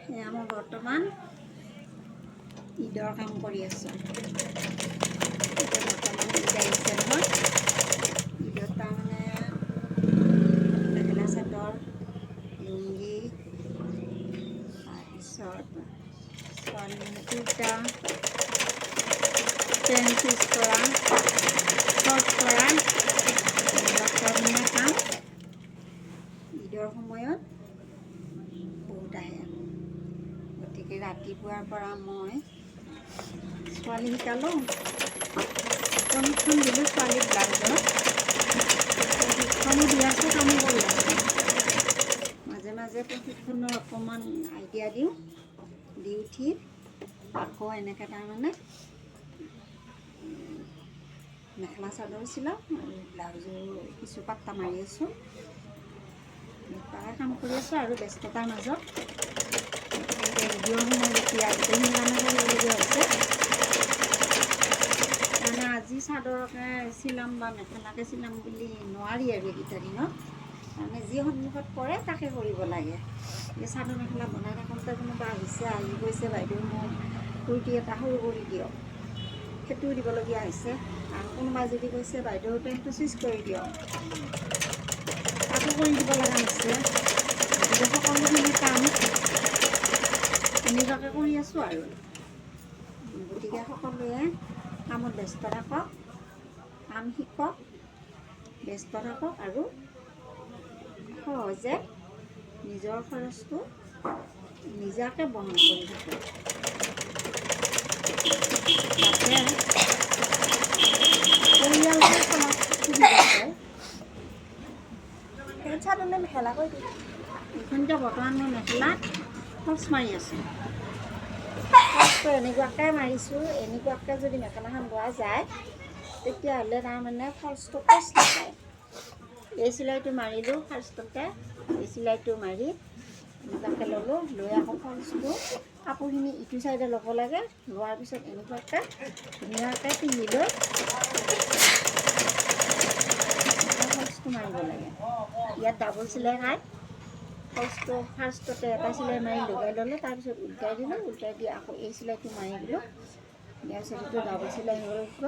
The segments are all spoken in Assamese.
এয়া মই বৰ্তমান ঈদৰ কাম কৰি আছোঁ। বৰ্তমান ঈদ আহিছে নহয়। ঈদত তাৰমানে মেখেলা চাদৰ, লুংগি, তাৰপিছত ছোৱালীৰ কুৰ্তা, পেণ্ট পিচ কৰা, চৰ্ট কৰা, এইবিলাক তাৰমানে কাম ঈদৰ সময়ত বহুত আহে। গতিকে ৰাতিপুৱাৰ পৰা মই ছোৱালী শিকালোঁ, প্ৰশিক্ষণ দিলোঁ ছোৱালীক ব্লাউজৰ, প্ৰশিক্ষণো দি আছোঁ, কামো কৰি আছোঁ। মাজে মাজে প্ৰশিক্ষণৰ অকণমান আইডিয়া দিওঁ, দি উঠি আকৌ এনেকৈ তাৰমানে মেখেলা চাদৰ চিলাওঁ আৰু ব্লাউজো কিছু পাত্তা মাৰি আছোঁ। তাৰে কাম কৰি আছোঁ আৰু ব্যস্ততাৰ মাজত ভিডিঅ'ৰ সময় এতিয়া গোটেইখিনি কামে কৰিবলগীয়া হৈছে। মানে আজি চাদৰকে চিলাম বা মেখেলাকে চিলাম বুলি নোৱাৰি আৰু এইকেইটা দিনত। মানে যি সন্মুখত পৰে তাকে কৰিব লাগে। এই চাদৰ মেখেলা বনাই থাকোঁতে কোনোবা আহিছে, আহি কৈছে বাইদেউ মোক কুৰ্তি এটা সৰু কৰি দিয়ক, সেইটোও দিবলগীয়া হৈছে। আৰু কোনোবাই যদি কৈছে বাইদেউ পেণ্টটো চুইচ কৰি দিয়ক, তাকো কৰি দিব লগা হৈছে। গতিকে সকলোখিনি কাম এনেকুৱাকৈ কৰি আছোঁ আৰু। গতিকে সকলোৱে কামত ব্যস্ত থাকক, কাম শিকক, ব্যস্ত থাকক আৰু সহজে নিজৰ খৰচটো নিজাকে বহন কৰি থাকক। যাতে পৰিয়ালটোৰ চলাত সুবিধা হয়। মেখেলা কৈ দিম। এইখনতে বৰ্তমান মই মেখেলাত ফল্চ মাৰি আছোঁ। ফল্চটো এনেকুৱাকৈ মাৰিছোঁ, এনেকুৱাকৈ যদি মেখেলাখন বোৱা যায় তেতিয়াহ'লে তাৰমানে ফল্চটো খচ নাখায়। এই চিলাইটো মাৰিলোঁ ফাৰ্ষ্টতে, এই চিলাইটো মাৰি এনেকুৱাকৈ ল'লোঁ, লৈ আকৌ ফল্চটো কাপোৰখিনি ইটো চাইডে ল'ব লাগে, লোৱাৰ পিছত এনেকুৱাকৈ ধুনীয়াকৈ পিন্ধি লৈ ফল্চটো মাৰিব লাগে। ইয়াত ডাবল চিলাই খায়। ফল্চটো ফাৰ্ষ্টতে এটা চিলাই মাৰি লগাই ল'লোঁ, তাৰপিছত উল্টাই দিলোঁ, উল্টাই দি আকৌ এই চিলাইটো মাৰি দিলোঁ, দিয়াৰ পিছত এইটো ডাবল চিলাই হৈ গ'ল।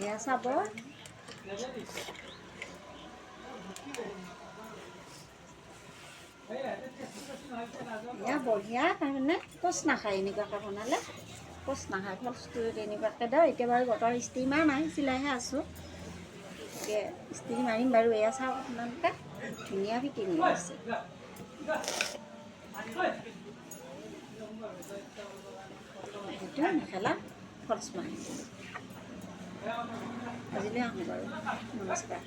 এয়া চাব। এয়া বঢ়িয়া, তাৰমানে কোচ নাখায় এনেকুৱাকৈ বনালে, কোচ নাখায়। ফল্চটো এনেকুৱাকৈ দিওঁ। এতিয়া বাৰু বতৰ ইস্ত্ৰি মাৰা নাই, চিলাইহে আছোঁ। গতিকে ইস্ত্ৰি মাৰিম বাৰু। এয়া চাওক আপোনালোকে, ধুনীয়া ফিটিং হৈ আছে। সেইটো মেখেলা ফল্চ মাৰিম। আজিলৈ আহোঁ বাৰু, নমস্কাৰ।